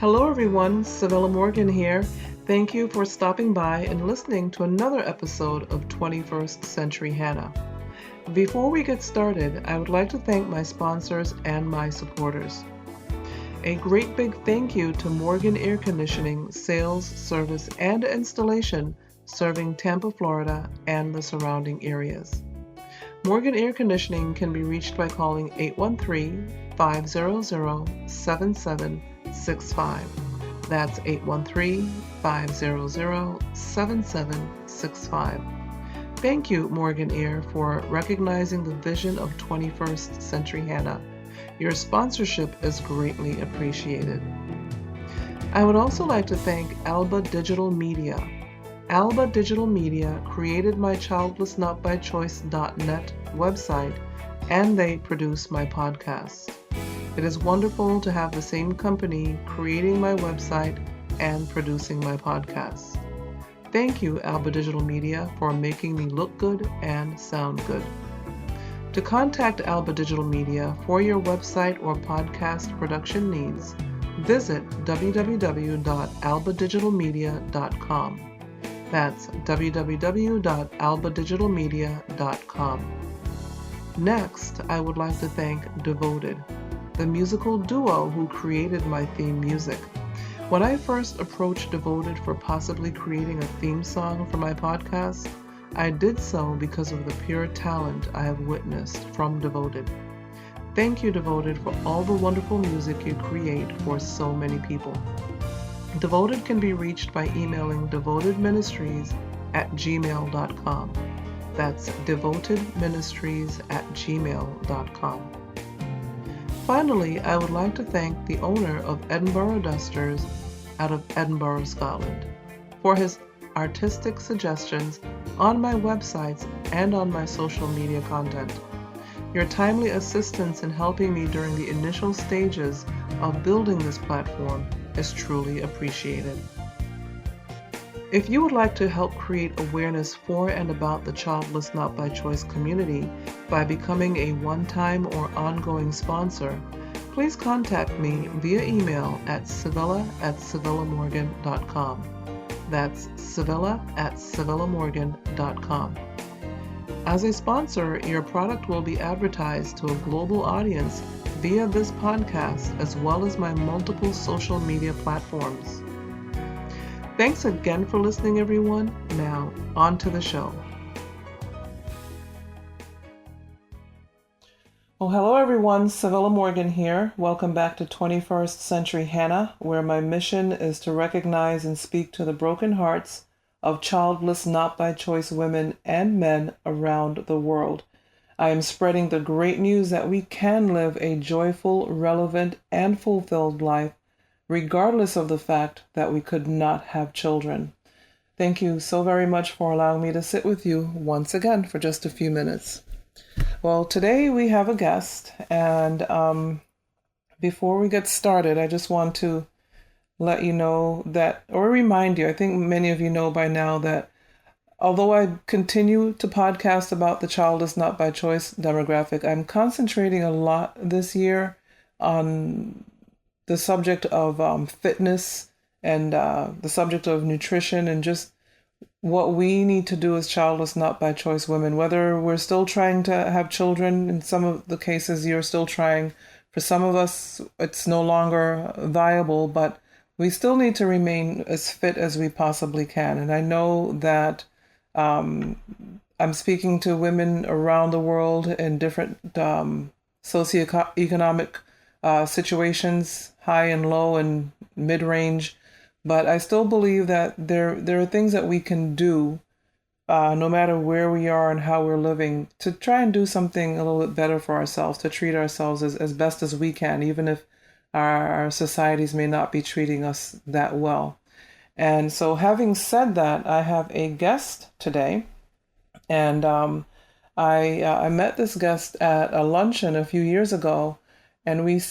Hello everyone, Savella Morgan here. Thank you for stopping by and listening to another episode of 21st Century Hannah. Before we get started, I would like to thank my sponsors and my supporters. A great big thank you to Morgan Air Conditioning, Sales, Service, and Installation, serving Tampa, Florida, and the surrounding areas. Morgan Air Conditioning can be reached by calling 813-500-7765. That's 813-500-7765. Thank you, Morgan Air, for recognizing the vision of 21st Century Hannah. Your sponsorship is greatly appreciated. I would also like to thank Alba Digital Media. Alba Digital Media created my childlessnotbychoice.net website, and they produce my podcast. It is wonderful to have the same company creating my website and producing my podcast. Thank you, Alba Digital Media, for making me look good and sound good. To contact Alba Digital Media for your website or podcast production needs, visit www.albadigitalmedia.com. That's www.albadigitalmedia.com. Next, I would like to thank Devoted, the musical duo who created my theme music. When I first approached Devoted for possibly creating a theme song for my podcast, I did so because of the pure talent I have witnessed from Devoted. Thank you, Devoted, for all the wonderful music you create for so many people. Devoted can be reached by emailing devotedministries@gmail.com. That's devotedministries@gmail.com. Finally, I would like to thank the owner of Edinburgh Dusters out of Edinburgh, Scotland, for his artistic suggestions on my websites and on my social media content. Your timely assistance in helping me during the initial stages of building this platform is truly appreciated. If you would like to help create awareness for and about the Childless Not By Choice community by becoming a one-time or ongoing sponsor, please contact me via email at savella@savellamorgan.com. That's savella@savellamorgan.com. As a sponsor, your product will be advertised to a global audience via this podcast as well as my multiple social media platforms. Thanks again for listening, everyone. Now, on to the show. Well, hello everyone, Savella Morgan here. Welcome back to 21st Century Hannah, where my mission is to recognize and speak to the broken hearts of childless, not by choice women and men around the world. I am spreading the great news that we can live a joyful, relevant, and fulfilled life, regardless of the fact that we could not have children. Thank you so very much for allowing me to sit with you once again for just a few minutes. Well, today we have a guest, and before we get started, I just want to let you know that, or remind you, I think many of you know by now that although I continue to podcast about the childless not by choice demographic, I'm concentrating a lot this year on the subject of fitness and the subject of nutrition and just what we need to do as childless not by choice women, whether we're still trying to have children. In some of the cases, you're still trying. For some of us, it's no longer viable, but we still need to remain as fit as we possibly can. And I know that I'm speaking to women around the world in different socioeconomic situations, high and low and mid-range. But I still believe that there are things that we can do, no matter where we are and how we're living, to try and do something a little bit better for ourselves, to treat ourselves as best as we can, even if our societies may not be treating us that well. And so having said that, I have a guest today, and I met this guest at a luncheon a few years ago. And we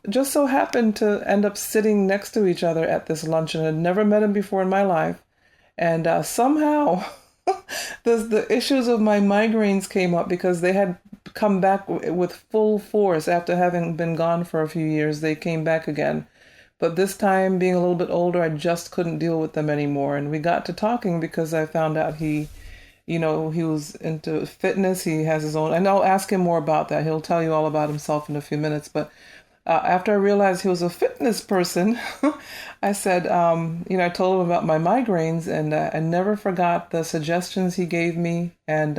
just so happened to end up sitting next to each other at this luncheon. I'd never met him before in my life. And somehow the issues of my migraines came up because they had come back with full force after having been gone for a few years. They came back again But this time, being a little bit older, I just couldn't deal with them anymore. And we got to talking because I found out he was into fitness. He has his own, and I'll ask him more about that. He'll tell you all about himself in a few minutes. But after I realized he was a fitness person, I said, I told him about my migraines, and I never forgot the suggestions he gave me, and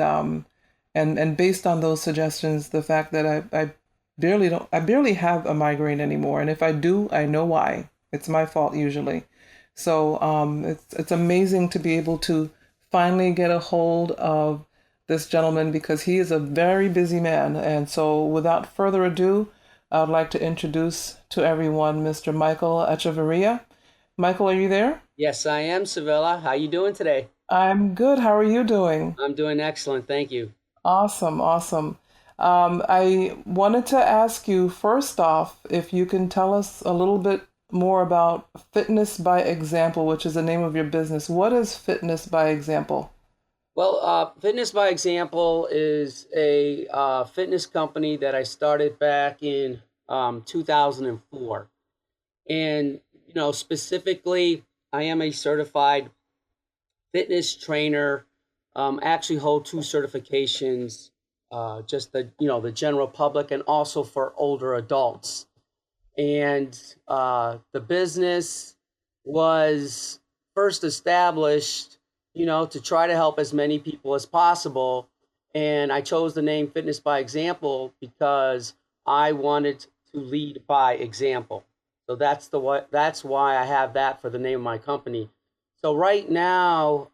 based on those suggestions, the fact that I barely have a migraine anymore, and if I do, I know why. It's my fault usually. So it's amazing to be able to finally get a hold of this gentleman because he is a very busy man. And so without further ado, I would like to introduce to everyone Mr. Michael Echeverria. Michael, are you there? Yes, I am, Savilla. How you doing today? I'm good. How are you doing? I'm doing excellent, thank you. Awesome, awesome. I wanted to ask you first off if you can tell us a little bit more about Fitness by Example, which is the name of your business. What is Fitness by Example? Well, Fitness by Example is a fitness company that I started back in 2004. And, specifically, I am a certified fitness trainer. Actually hold two certifications, just the general public and also for older adults. And the business was first established, to try to help as many people as possible. And I chose the name Fitness by Example because I wanted to lead by example. So that's why I have that for the name of my company. So right now,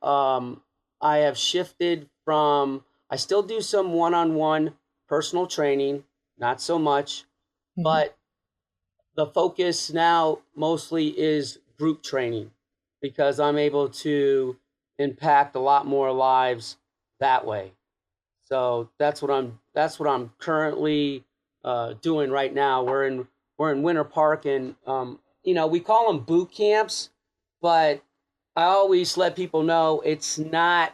I have shifted from, I still do some one-on-one personal training, not so much, Mhm. but the focus now mostly is group training because I'm able to impact a lot more lives that way. So that's what I'm currently doing right now. We're in Winter Park, and we call them boot camps, but I always let people know it's not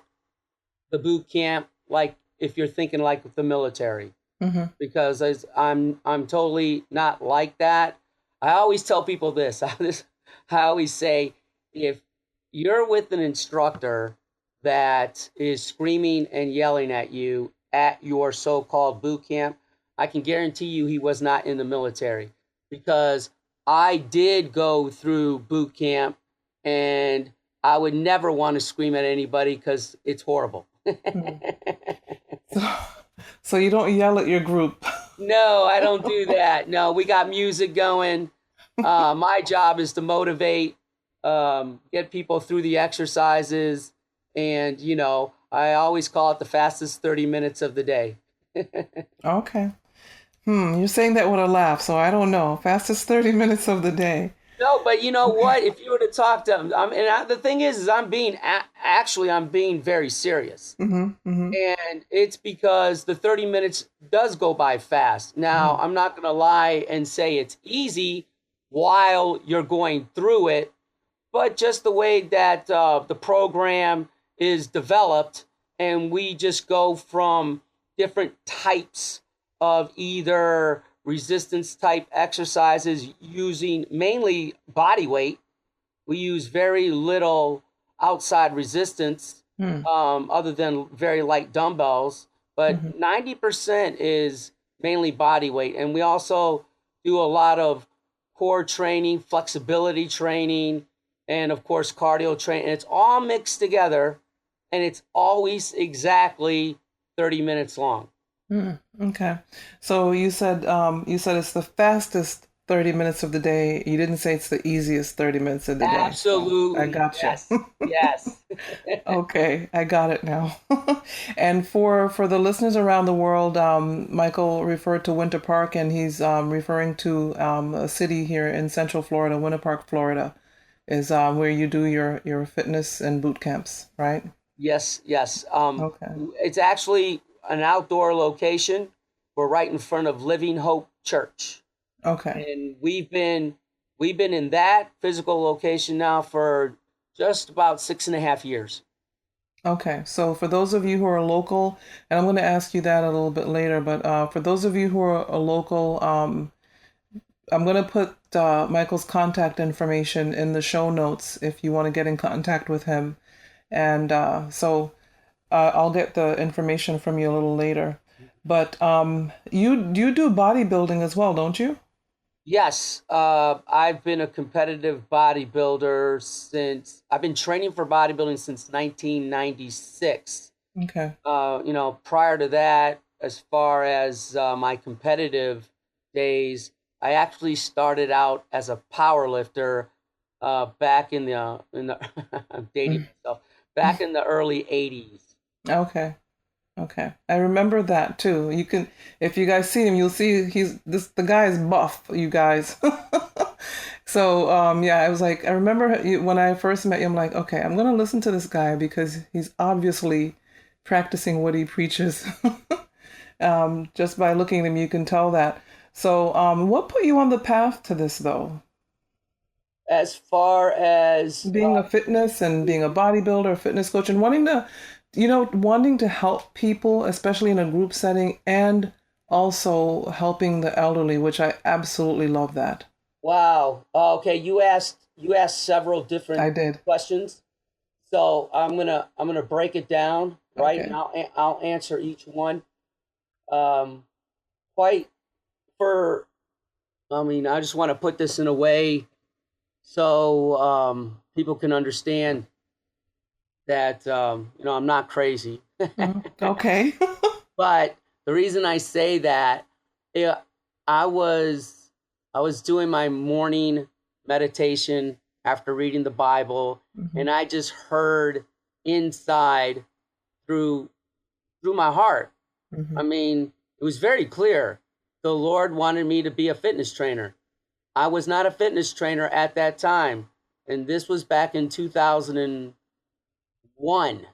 the boot camp like if you're thinking like the military, Mhm. because I'm totally not like that. I always tell people this. I always say, if you're with an instructor that is screaming and yelling at you at your so-called boot camp, I can guarantee you he was not in the military, because I did go through boot camp, and I would never want to scream at anybody because it's horrible. Mhm. So, so you don't yell at your group. No, I don't do that. No, we got music going. My job is to motivate, get people through the exercises, and I always call it the fastest 30 minutes of the day. Okay. You're saying that with a laugh, so I don't know. Fastest 30 minutes of the day. No, but you know Okay. what? If you were to talk to them, the thing is I'm being very serious. Mm-hmm. Mm-hmm. And it's because the 30 minutes does go by fast. Now, Mm-hmm. I'm not going to lie and say it's easy while you're going through it, but just the way that the program is developed, and we just go from different types of either resistance type exercises using mainly body weight. We use very little outside resistance, other than very light dumbbells, but Mm-hmm. 90% is mainly body weight. And we also do a lot of core training, flexibility training, and of course, cardio training. It's all mixed together, and it's always exactly 30 minutes long. Okay. So you said it's the fastest 30 minutes of the day. You didn't say it's the easiest 30 minutes of the day. So I Absolutely. got you. Yes. Yes. Okay, I got it now. And for the listeners around the world, Michael referred to Winter Park, and he's referring to a city here in Central Florida. Winter Park, Florida, is where you do your fitness and boot camps, right? Yes, yes. Okay. It's actually an outdoor location. We're right in front of Living Hope Church, Okay. and we've been in that physical location now for just about 6.5 years. Okay, so for those of you who are local, and I'm going to ask you that a little bit later, but for those of you who are local, I'm going to put Michael's contact information in the show notes if you want to get in contact with him. And I'll get the information from you a little later. But you do bodybuilding as well, don't you? Yes, I've been a competitive bodybuilder since I've been training for bodybuilding since 1996. Okay. Prior to that, as far as my competitive days, I actually started out as a power lifter back in the I'm dating myself, back in the early 80s. Okay. Okay. I remember that too. You can, if you guys see him, you'll see the guy is buff, you guys. So, yeah, I was like, I remember when I first met you, I'm like, okay, I'm gonna listen to this guy because he's obviously practicing what he preaches. Just by looking at him, you can tell that. So, what put you on the path to this, though? As far as Being a fitness and being a bodybuilder, a fitness coach, and wanting to help people, especially in a group setting, and also helping the elderly, which I absolutely love that. Wow. Okay, you asked several I different did. questions. So I'm gonna break it down, right? And Okay. I'll answer each one. Um, quite for I mean, I just want to put this in a way so people can understand that I'm not crazy. Okay. But the reason I say that, yeah, I was I was doing my morning meditation after reading the Bible, Hmm. and I just heard inside through through my heart. I Hmm. mean, it was very clear. The Lord wanted me to be a fitness trainer. I was not a fitness trainer at that time, and this was back in 2001.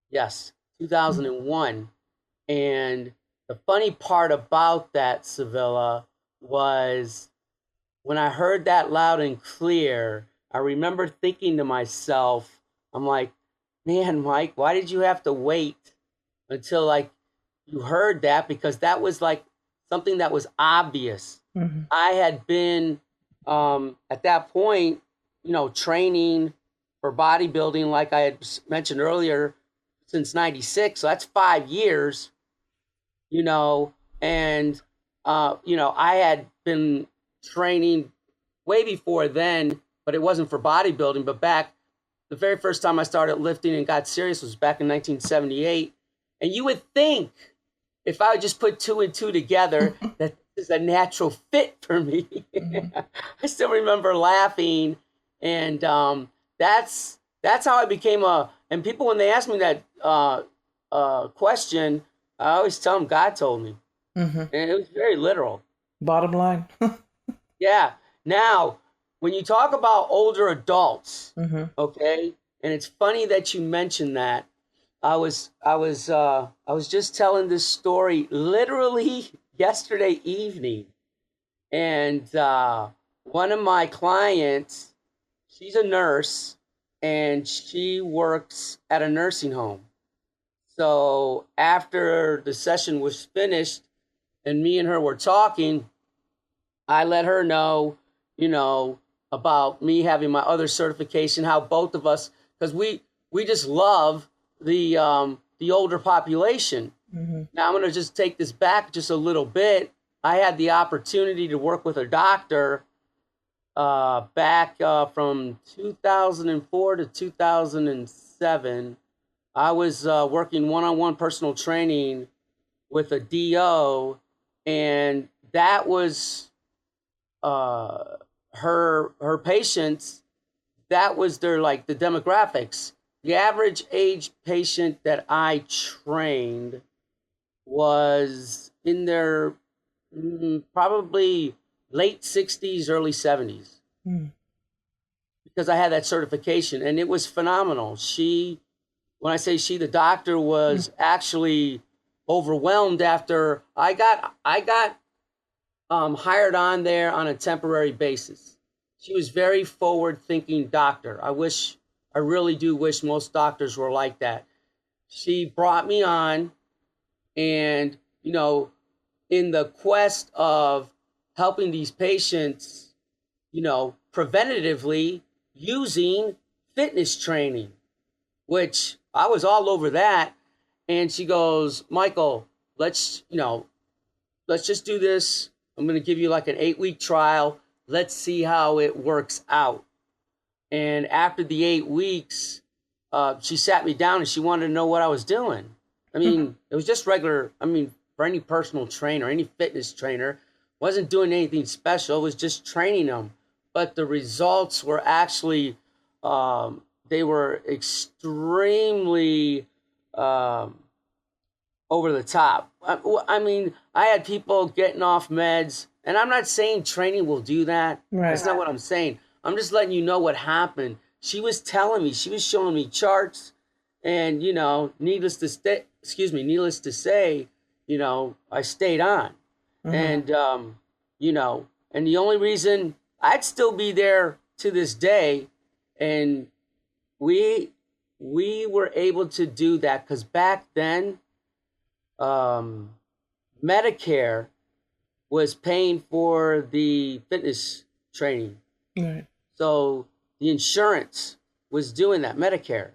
Yes, 2001. And the funny part about that, Sevilla, was when I heard that loud and clear, I remember thinking to myself, I'm like, man, Mike, why did you have to wait until like you heard that? Because that was like something that was obvious. Hmm. I had been at that point, training for bodybuilding, like I had mentioned earlier, since '96. So that's 5 years, you know, and I had been training way before then, but it wasn't for bodybuilding. But back the very first time I started lifting and got serious was back in 1978. And you would think if I would just put two and two together that this is a natural fit for me. Hmm. I still remember laughing, and that's how I became a. And people, when they ask me that question, I always tell them God told me, Hmm. and it was very literal. Bottom line. Yeah. Now, when you talk about older adults, Hmm. okay, and it's funny that you mentioned that. I was just telling this story literally yesterday evening, and one of my clients, she's a nurse, and she works at a nursing home. So after the session was finished, and me and her were talking, I let her know, you know, about me having my other certification, how both of us, because we just love the older population. Hmm. Now I'm going to just take this back just a little bit. I had the opportunity to work with a doctor back from 2004 to 2007. I was working one-on-one personal training with a DO, and that was uh, her patients. That was their like the demographics. The average age patient that I trained was in their probably late 60s, early 70s, Hmm. because I had that certification, and it was phenomenal. When I say she, the doctor was actually overwhelmed after I got hired on there on a temporary basis. She was very forward thinking doctor. I really do wish most doctors were like that. She brought me on, and in the quest of helping these patients, preventatively using fitness training, which I was all over that. And she goes, Michael, let's just do this. I'm going to give you like an 8-week trial. Let's see how it works out. And after the 8 weeks, she sat me down and she wanted to know what I was doing. I mean, it was just regular. I mean, for any personal trainer, any fitness trainer, wasn't doing anything special. It was just training them. But the results were actually, they were extremely over the top. I mean, I had people getting off meds, and I'm not saying training will do that. Right. That's not what I'm saying. I'm just letting you know what happened. She was telling me, she was showing me charts, and needless to say, I stayed on. And and the only reason I'd still be there to this day, and we were able to do that because back then, Medicare was paying for the fitness training. Right. So the insurance was doing that, Medicare.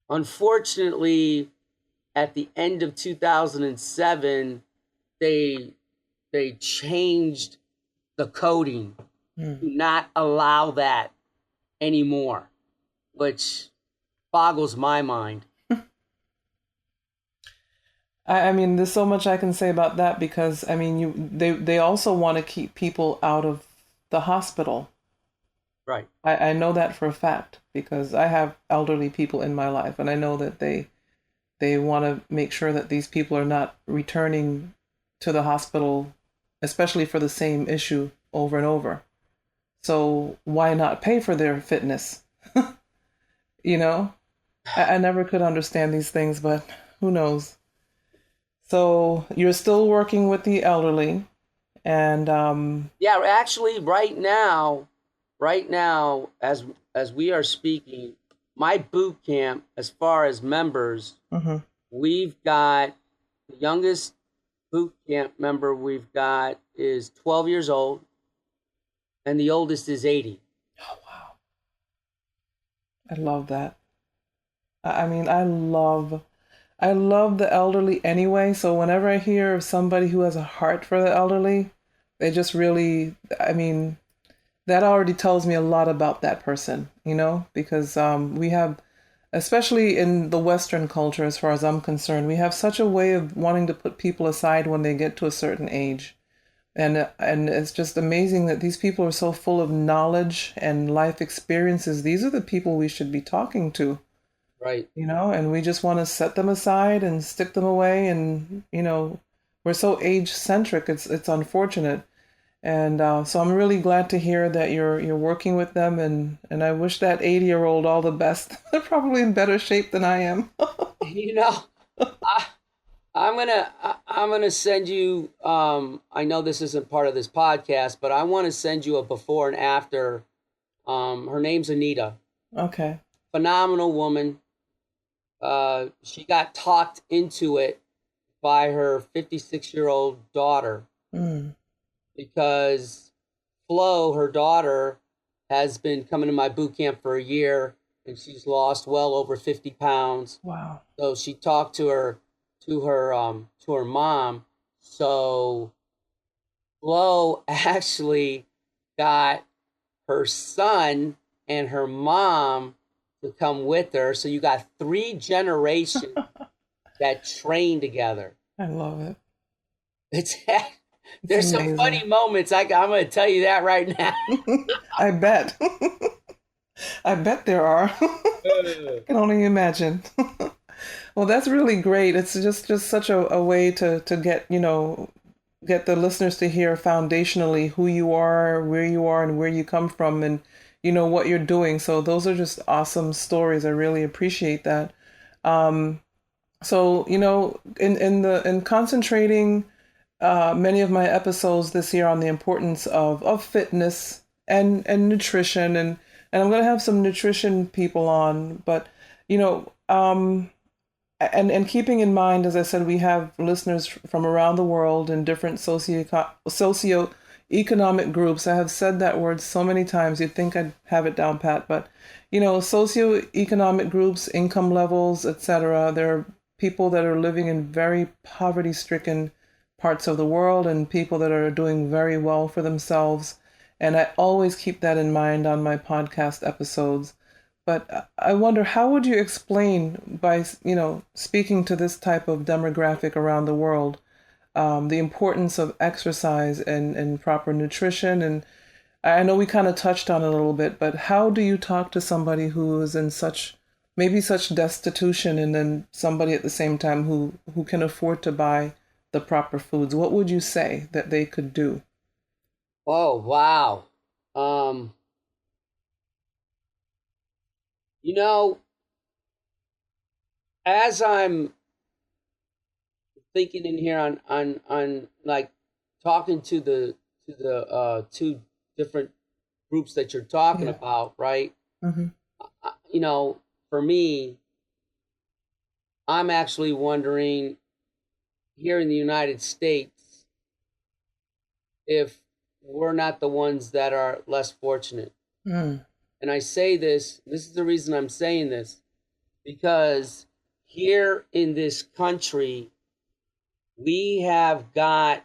Unfortunately, at the end of 2007, they changed the coding to not allow that anymore, which boggles my mind. I mean, there's so much I can say about that because I mean, they also want to keep people out of the hospital. Right. I know that for a fact because I have elderly people in my life, and I know that they want to make sure that these people are not returning to the hospital, especially for the same issue over and over. So why not pay for their fitness? I never could understand these things, but who knows? So you're still working with the elderly, and yeah, actually, right now, as we are speaking, my boot camp, as far as members, we've got the youngest boot camp member we've got is 12 years old, and the oldest is 80. Oh wow, I love that. I mean, I love the elderly anyway. So whenever I hear of somebody who has a heart for the elderly, they just really, I mean, that already tells me a lot about that person, because we have, especially in the Western culture, as far as I'm concerned, we have such a way of wanting to put people aside when they get to a certain age. And it's just amazing that these people are so full of knowledge and life experiences. These are the people we should be talking to. Right. And we just want to set them aside and stick them away. And, we're so age centric. It's unfortunate. And so I'm really glad to hear that you're working with them. And I wish that 80-year-old all the best. They're probably in better shape than I am. I'm gonna send you. I know this isn't part of this podcast, but I want to send you a before and after. Her name's Anita. Okay. Phenomenal woman. She got talked into it by her 56-year-old daughter because Flo, her daughter, has been coming to my boot camp for a year, and she's lost well over 50 pounds. Wow. So she talked to her mom. So Flo actually got her son and her mom to come with her. So you got 3 generations that train together. I love it. There's amazing. some funny moments. I'm going to tell you that right now. I bet. I bet there are. I can only imagine. Well, that's really great. It's just such a way to get, get the listeners to hear foundationally who you are, and where you come from, and what you're doing. So those are just awesome stories. I really appreciate that. So in concentrating many of my episodes this year on the importance of fitness and nutrition, and I'm going to have some nutrition people on, but and keeping in mind, as I said, we have listeners from around the world in different economic groups. I have said that word so many times, you'd think I'd have it down pat, but socioeconomic groups, income levels, etc. There are people that are living in very poverty-stricken parts of the world and people that are doing very well for themselves. And I always keep that in mind on my podcast episodes. But I wonder, how would you explain by, speaking to this type of demographic around the world, the importance of exercise and proper nutrition? And I know we kind of touched on it a little bit, but how do you talk to somebody who is in such destitution, and then somebody at the same time who can afford to buy the proper foods? What would you say that they could do? Oh, wow. Um, you know, as I'm thinking in here on like talking to the two different groups that you're talking Yeah. about, right? Mm-hmm. For me, I'm actually wondering here in the United States if we're not the ones that are less fortunate. Mm. And I say this is the reason I'm saying this, because here in this country, we have got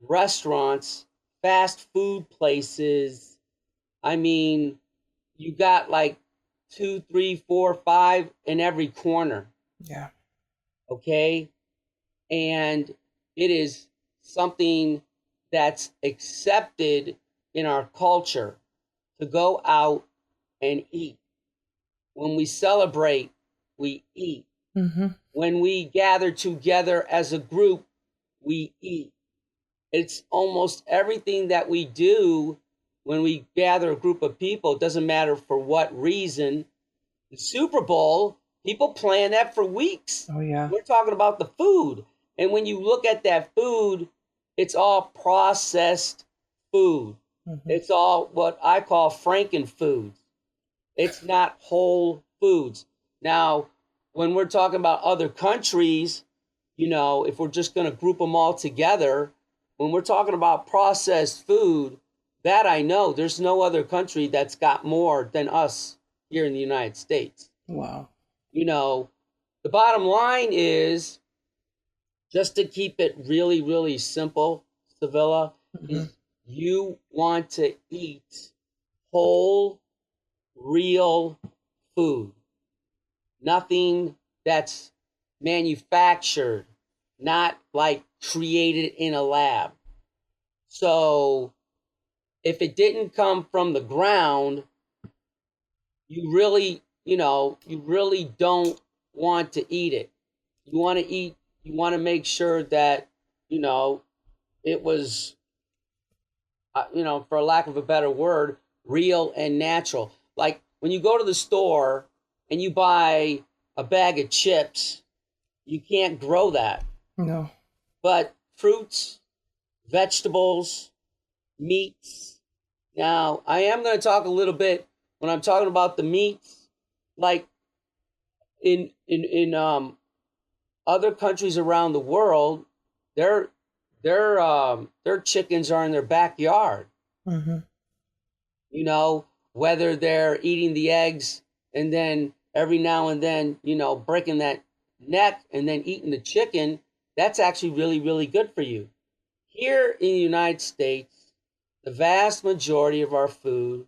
restaurants, fast food places. I mean, you got like 2, 3, 4, 5 in every corner. Yeah. Okay. And it is something that's accepted in our culture to go out and eat. When we celebrate, we eat. Mm-hmm. When we gather together as a group, we eat. It's almost everything that we do when we gather a group of people. It doesn't matter for what reason. The Super Bowl, people plan that for weeks. Oh, yeah. We're talking about the food. And when you look at that food, it's all processed food. Mm-hmm. It's all what I call frankenfoods. It's not whole foods. Now, when we're talking about other countries, if we're just going to group them all together, when we're talking about processed food, that I know there's no other country that's got more than us here in the United States. Wow. The bottom line is, just to keep it really, really simple, Sevilla, Mm-hmm. is you want to eat whole, real food. Nothing that's manufactured, not like created in a lab. So if it didn't come from the ground, you really don't want to eat it. You want to make sure that, it was, for lack of a better word, real and natural. Like when you go to the store and you buy a bag of chips, you can't grow that. No. But fruits, vegetables, meats. Now, I am going to talk a little bit when I'm talking about the meats, like in other countries around the world, their chickens are in their backyard. Mm-hmm. Whether they're eating the eggs and then every now and then, breaking that neck and then eating the chicken, that's actually really, really good for you. Here in the United States, the vast majority of our food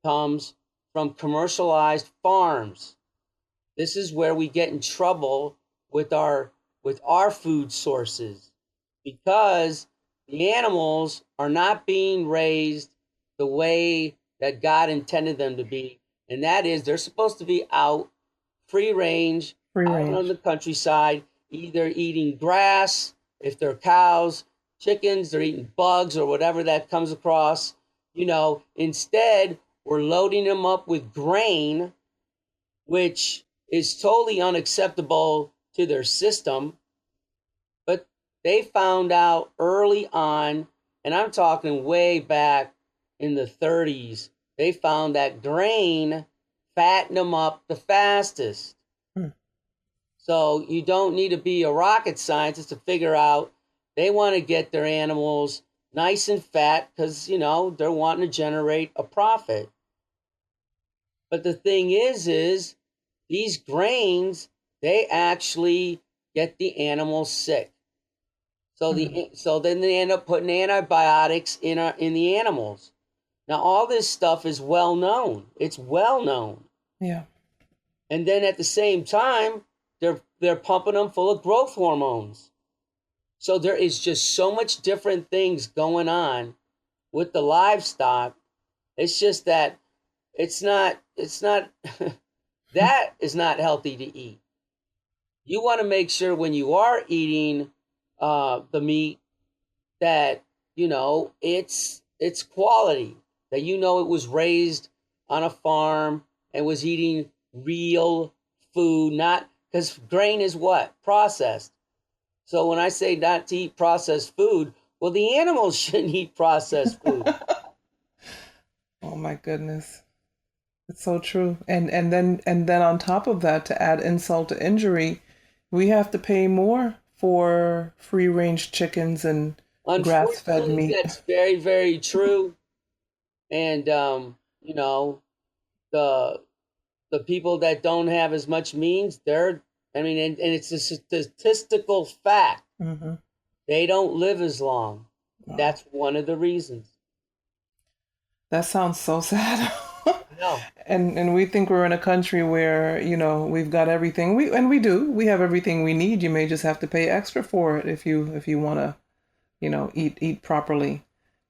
comes from commercialized farms. This is where we get in trouble with our food sources, because the animals are not being raised the way that God intended them to be. And that is, they're supposed to be out free range, out on the countryside, either eating grass, if they're cows, chickens, they're eating bugs or whatever that comes across. Instead, we're loading them up with grain, which is totally unacceptable to their system. But they found out early on, and I'm talking way back in the 30s, they found that grain fattened them up the fastest. So you don't need to be a rocket scientist to figure out they want to get their animals nice and fat because, they're wanting to generate a profit. But the thing is these grains, they actually get the animals sick. So so then they end up putting antibiotics in the animals. Now all this stuff is well known. It's well known. Yeah. And then at the same time, they're pumping them full of growth hormones. So there is just so much different things going on with the livestock. It's just that it's not that is not healthy to eat. You want to make sure when you are eating the meat that it's quality, that it was raised on a farm and was eating real food, not because grain is what? Processed. So when I say not to eat processed food, well, the animals shouldn't eat processed food. Oh my goodness. It's so true. And then on top of that, to add insult to injury, we have to pay more for free range chickens and grass fed Unfortunately, meat. that's very, very true. And the the people that don't have as much means, and it's a statistical fact. Hmm. They don't live as long. Wow. That's one of the reasons. That sounds so sad. No, And we think we're in a country where, we've got everything. We do. We have everything we need. You may just have to pay extra for it if you want to, eat properly. right,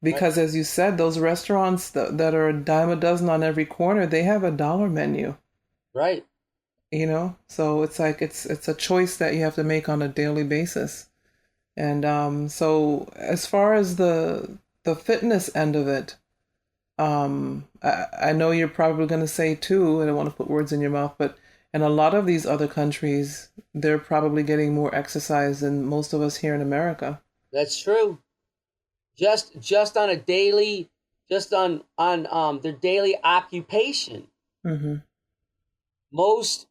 Because as you said, those restaurants that are a dime a dozen on every corner, they have a dollar menu, right. So it's like it's a choice that you have to make on a daily basis. And so as far as the fitness end of it, I know you're probably going to say too, I don't want to put words in your mouth, but in a lot of these other countries, they're probably getting more exercise than most of us here in America. That's true. Just on a daily, just on their daily occupation. Hmm. Most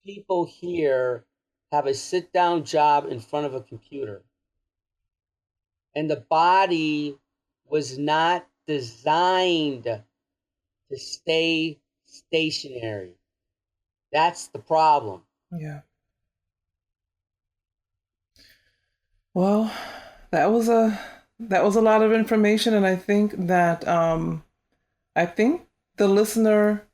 people here have a sit down job in front of a computer, and the body was not designed to stay stationary. That's the problem. Yeah. Well, that was a lot of information, and I think the listener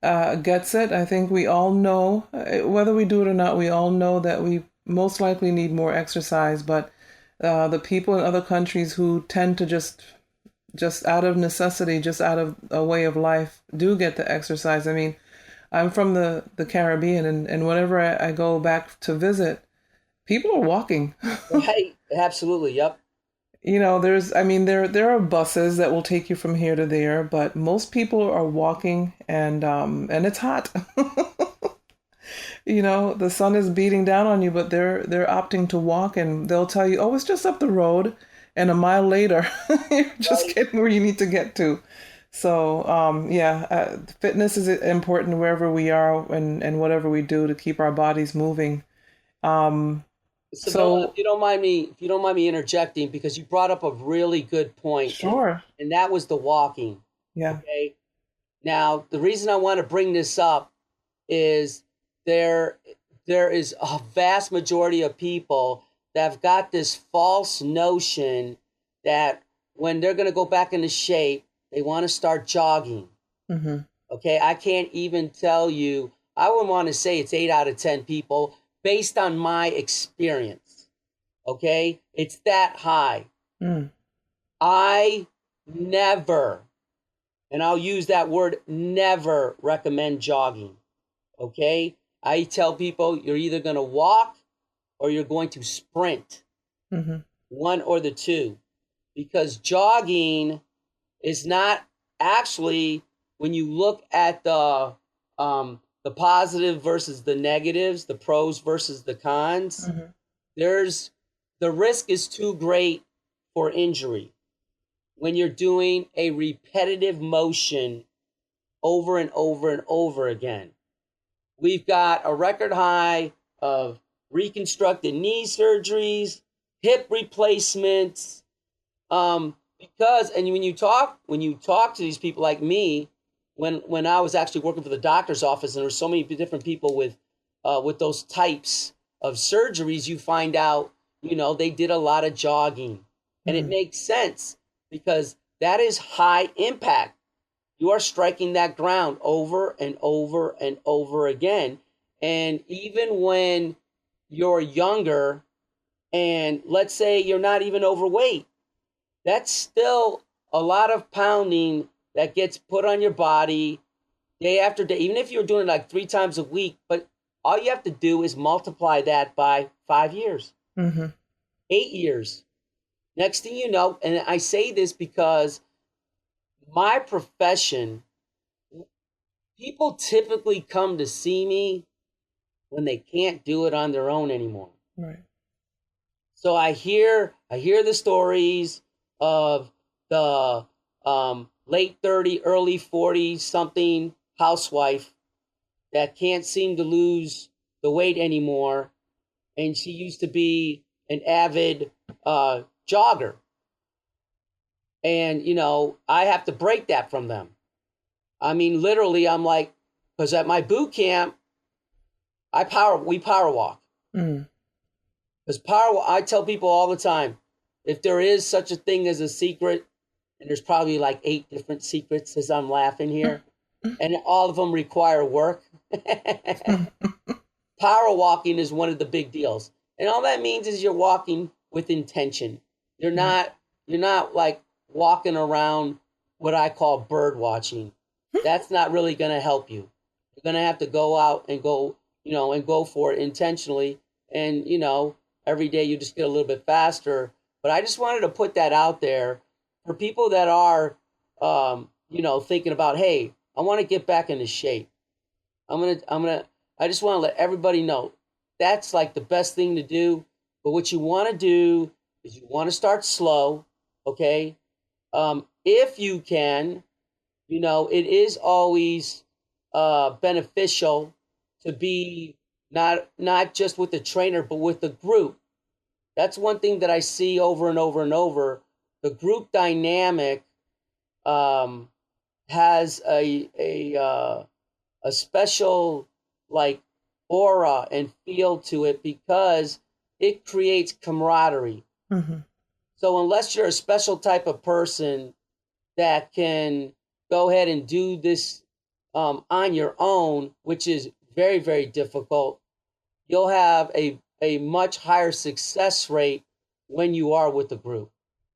gets it. I think we all know, whether we do it or not, we all know that we most likely need more exercise. But the people in other countries who tend to just out of necessity, just out of a way of life, do get the exercise. I mean, I'm from the Caribbean, and whenever I go back to visit, people are walking. Right? Absolutely. Yep. There are buses that will take you from here to there, but most people are walking, and it's hot. The sun is beating down on you, but they're opting to walk, and they'll tell you, "Oh, it's just up the road," and a mile later, you're just Right. getting where you need to get to. So, yeah, fitness is important wherever we are and whatever we do to keep our bodies moving. Um, Savilla, so if you don't mind me interjecting, because you brought up a really good point, sure, and that was the walking. yeah. Okay. Now, the reason I want to bring this up is there there is a vast majority of people that have got this false notion that when they're going to go back into shape, they want to start jogging. Hmm. Okay, I can't even tell you. I would want to say it's 8 out of 10 people based on my experience. Okay, it's that high. Mm. I never, and I'll use that word never, recommend jogging. Okay, I tell people you're either going to walk or you're going to sprint, Hmm. one or the two, because jogging is not actually, when you look at the positive versus the negatives, the pros versus the cons, Hmm. there's the risk is too great for injury when you're doing a repetitive motion over and over and over again. We've got a record high of reconstructed knee surgeries, hip replacements, Because and when you talk to these people like me, when I was actually working for the doctor's office, and there were so many different people with those types of surgeries, you find out, they did a lot of jogging, and it makes sense because that is high impact. You are striking that ground over and over and over again. And even when you're younger, and let's say you're not even overweight, that's still a lot of pounding that gets put on your body day after day, even if you're doing it like 3 times a week. But all you have to do is multiply that by 5 years, 8 years. Next thing you know, and I say this because my profession, people typically come to see me when they can't do it on their own anymore. Right. So I hear the stories of the late 30, early 40 something housewife that can't seem to lose the weight anymore, and she used to be an avid jogger. And I have to break that from them. I mean, literally, I'm like, because at my boot camp, we power walk. Because I tell people all the time, if there is such a thing as a secret, and there's probably like 8 different secrets as I'm laughing here, and all of them require work. Power walking is one of the big deals. And all that means is you're walking with intention. You're not like walking around what I call bird watching. That's not really going to help you. You're going to have to go out and go for it intentionally. And, every day you just get a little bit faster. But I just wanted to put that out there for people that are, thinking about, hey, I want to get back into shape. I just want to let everybody know that's like the best thing to do. But what you want to do is you want to start slow. Okay. If you can, it is always beneficial to be not just with the trainer, but with the group. That's one thing that I see over and over and over. The group dynamic has a special like aura and feel to it because it creates camaraderie. So unless you're a special type of person that can go ahead and do this on your own, which is very, very difficult, you'll have a much higher success rate when you are with the group.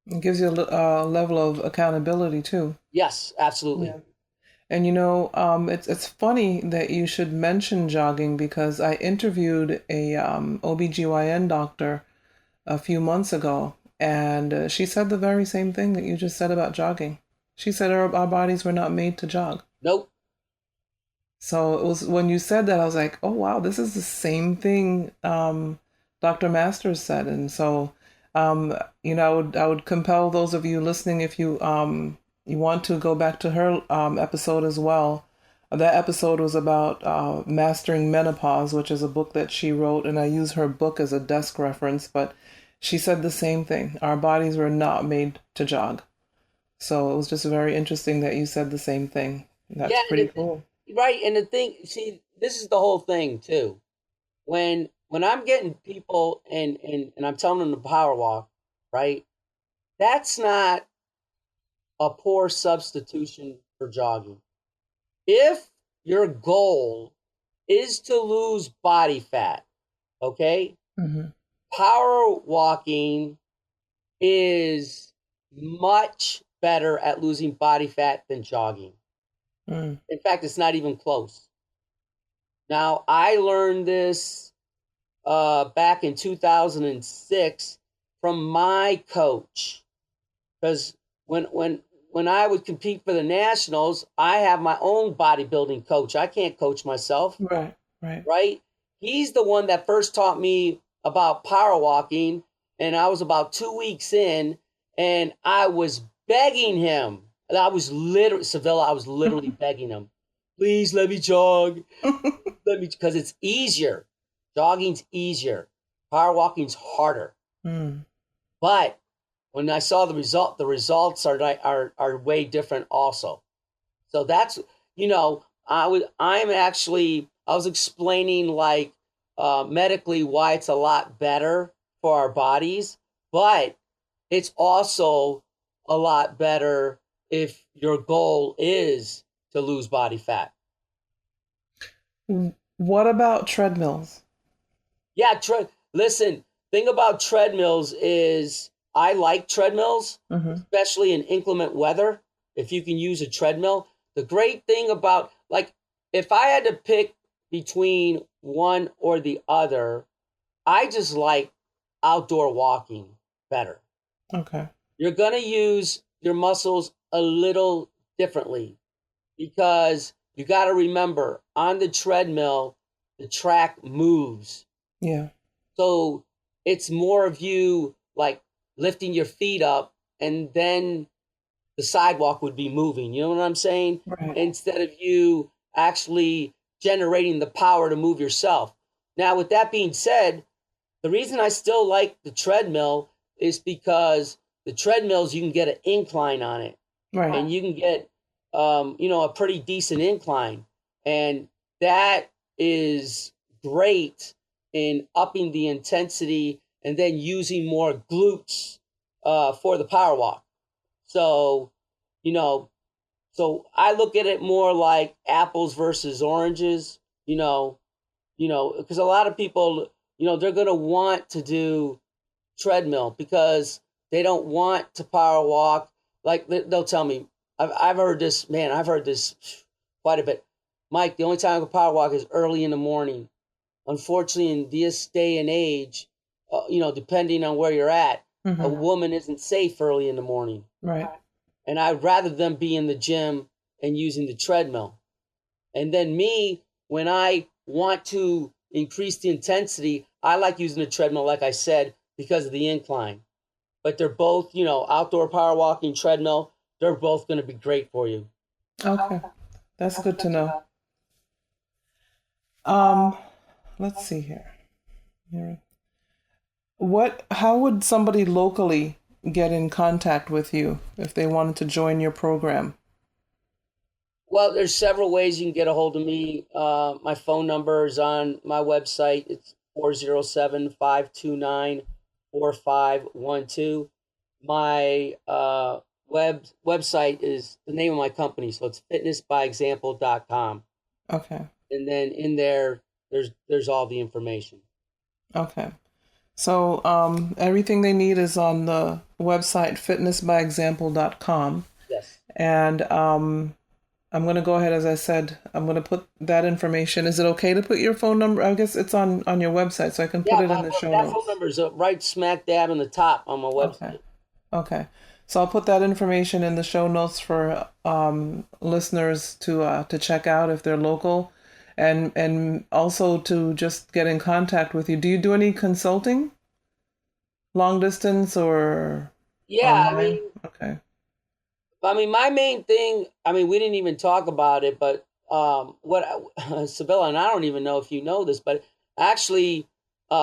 It gives you a level of accountability too. Yes, absolutely. Yeah. And it's funny that you should mention jogging because I interviewed a OBGYN doctor a few months ago, and she said the very same thing that you just said about jogging. She said our bodies were not made to jog. Nope. So it was when you said that, I was like, oh, wow, this is the same thing Dr. Masters said. And so, I would compel those of you listening, if you want to go back to her episode as well. That episode was about Mastering Menopause, which is a book that she wrote, and I use her book as a desk reference, but she said the same thing. Our bodies were not made to jog. So it was just very interesting that you said the same thing. That's pretty cool. Right. And the thing, see, this is the whole thing too. When I'm getting people and I'm telling them to power walk, right? That's not a poor substitution for jogging. If your goal is to lose body fat, okay? Power walking is much better at losing body fat than jogging. In fact, it's not even close. Now, I learned this back in 2006 from my coach, because when I would compete for the nationals, I have my own bodybuilding coach. I can't coach myself. Right. He's the one that first taught me about power walking, and I was about 2 weeks in, and I was begging him. I was literally begging him, please let me jog. Because it's easier. Jogging's easier. Power walking's harder. But when I saw the results are way different also. So that's, I was explaining like medically why it's a lot better for our bodies, but it's also a lot better if your goal is to lose body fat. What about treadmills? Yeah, listen, thing about treadmills is I like treadmills, especially in inclement weather. If you can use a treadmill, the great thing about, like, if I had to pick between one or the other, I just like outdoor walking better. Okay. You're going to use your muscles a little differently because you got to remember on the treadmill, the track moves. Yeah. So it's more of you like lifting your feet up and then the sidewalk would be moving. You know what I'm saying? Right. Instead of you actually generating the power to move yourself. Now, with that being said, the reason I still like the treadmill is because the treadmills, you can get an incline on it. Right. And you can get, a pretty decent incline. And that is great in upping the intensity and then using more glutes for the power walk. So, so I look at it more like apples versus oranges, because a lot of people, they're going to want to do treadmill because they don't want to power walk. Like they'll tell me, I've heard this, man, I've heard this quite a bit. Mike, the only time I can power walk is early in the morning. Unfortunately, in this day and age, depending on where you're at, a woman isn't safe early in the morning. Right. And I'd rather them be in the gym and using the treadmill. And then me, when I want to increase the intensity, I like using the treadmill, like I said, because of the incline. But they're both, outdoor power walking, treadmill, they're both going to be great for you. Okay. That's good to know. Let's see here. How would somebody locally get in contact with you if they wanted to join your program? Well, there's several ways you can get a hold of me. My phone number is on my website. It's 407-529-4512. My website is the name of my company, so it's fitnessbyexample.com. Okay. And then in there, there's all the information. Okay. So everything they need is on the website fitnessbyexample.com. Yes. And I'm going to go ahead, as I said, I'm going to put that information. Is it okay to put your phone number? I guess it's on your website, so I can put it in the show notes. That phone number is right smack dab in the top on my website. Okay. So I'll put that information in the show notes for listeners to check out if they're local, and also to just get in contact with you. Do you do any consulting? Long distance or Yeah, online? Okay. my main thing, we didn't even talk about it, but Sabilla, and I don't even know if you know this, but actually,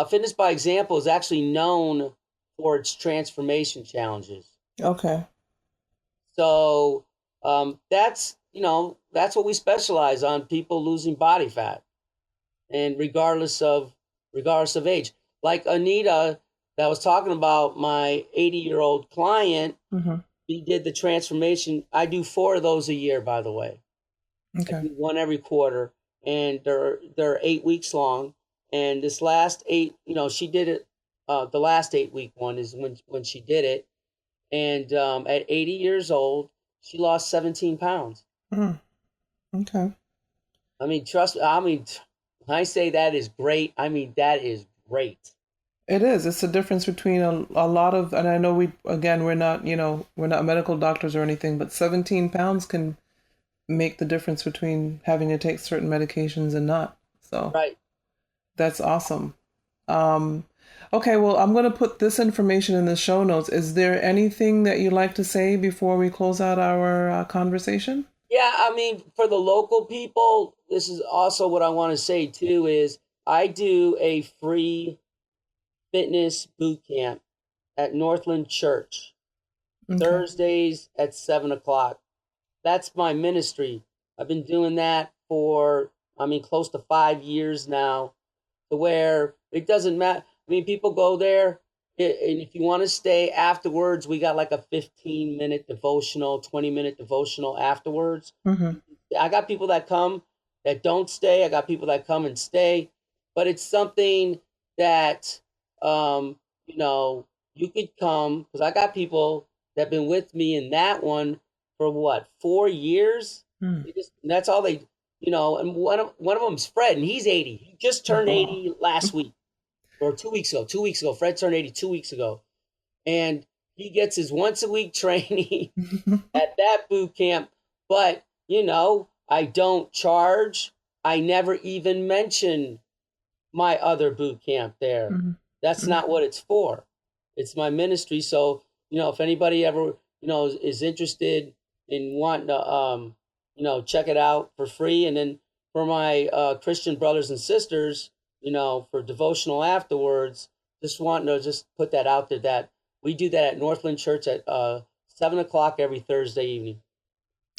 Fitness by Example is actually known for its transformation challenges. Okay. So that's what we specialize on, people losing body fat, and regardless of age. Like Anita, that was talking about, my 80-year-old client. He did the transformation. I do 4 of those a year, by the way. Okay. I do 1 every quarter, and they're 8 weeks long. And this last 8, she did it. The last 8-week one is when she did it. And at 80 years old, she lost 17 pounds. Okay. Trust me. When I say that is great, that is great. It is. It's the difference between a lot of, and I know we're not medical doctors or anything, but 17 pounds can make the difference between having to take certain medications and not. So right. That's awesome. Okay, well, I'm going to put this information in the show notes. Is there anything that you'd like to say before we close out our conversation? Yeah, for the local people, this is also what I want to say too, is I do a free fitness boot camp at Northland Church. Okay. Thursdays at 7 o'clock. That's my ministry. I've been doing that for, close to 5 years now, to where it doesn't matter. People go there, and if you want to stay afterwards, we got like a 15-minute devotional, 20-minute devotional afterwards. Mm-hmm. I got people that come that don't stay. I got people that come and stay, but it's something that, um, you know, you could come, because I got people that have been with me in that one for what, 4 years? Mm. That's all they, and one of them's Fred, and he's 80. He just turned Oh. 80 last week or 2 weeks ago. 2 weeks ago, Fred turned 80 2 weeks ago, and he gets his once a week training at that boot camp. But, I don't charge. I never even mention my other boot camp there. Mm-hmm. That's not what it's for. It's my ministry. So, if anybody ever, is interested in wanting to, check it out for free. And then for my Christian brothers and sisters, for devotional afterwards, just wanting to just put that out there that we do that at Northland Church at 7 o'clock every Thursday evening.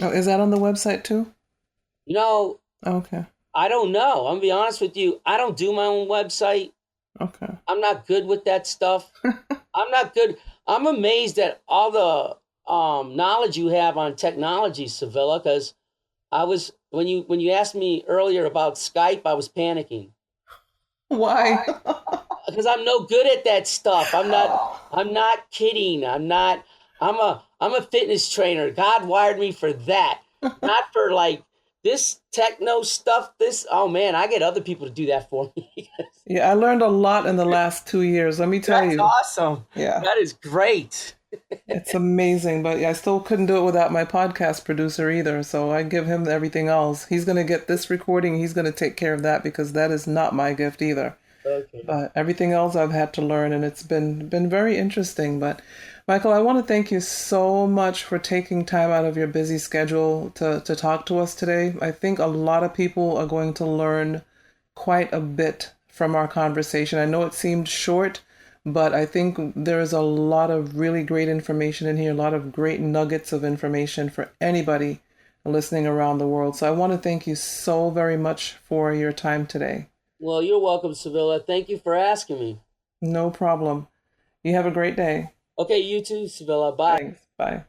Oh, is that on the website too? You know, Okay. I don't know. I'm gonna be honest with you. I don't do my own website. Okay. I'm not good with that stuff. I'm not good. I'm amazed at all the knowledge you have on technology, Sevilla. Because when you asked me earlier about Skype, I was panicking Why? because I'm no good at that stuff. I'm not. I'm not kidding. I'm not. I'm a fitness trainer. God wired me for that, not for like this techno stuff. Oh man, I get other people to do that for me. Yeah, I learned a lot in the last 2 years. Let me tell That's you. awesome. Yeah, That is great. it's amazing. But I still couldn't do it without my podcast producer either. So I give him everything else. He's going to get this recording. He's going to take care of that because that is not my gift either. Okay. But everything else I've had to learn, and it's been very interesting. But Michael, I want to thank you so much for taking time out of your busy schedule to talk to us today. I think a lot of people are going to learn quite a bit from our conversation. I know it seemed short, but I think there's a lot of really great information in here, a lot of great nuggets of information for anybody listening around the world. So I want to thank you so very much for your time today. Well, you're welcome, Sevilla. Thank you for asking me. No problem. You have a great day. Okay, you too, Sevilla. Bye. Thanks. Bye.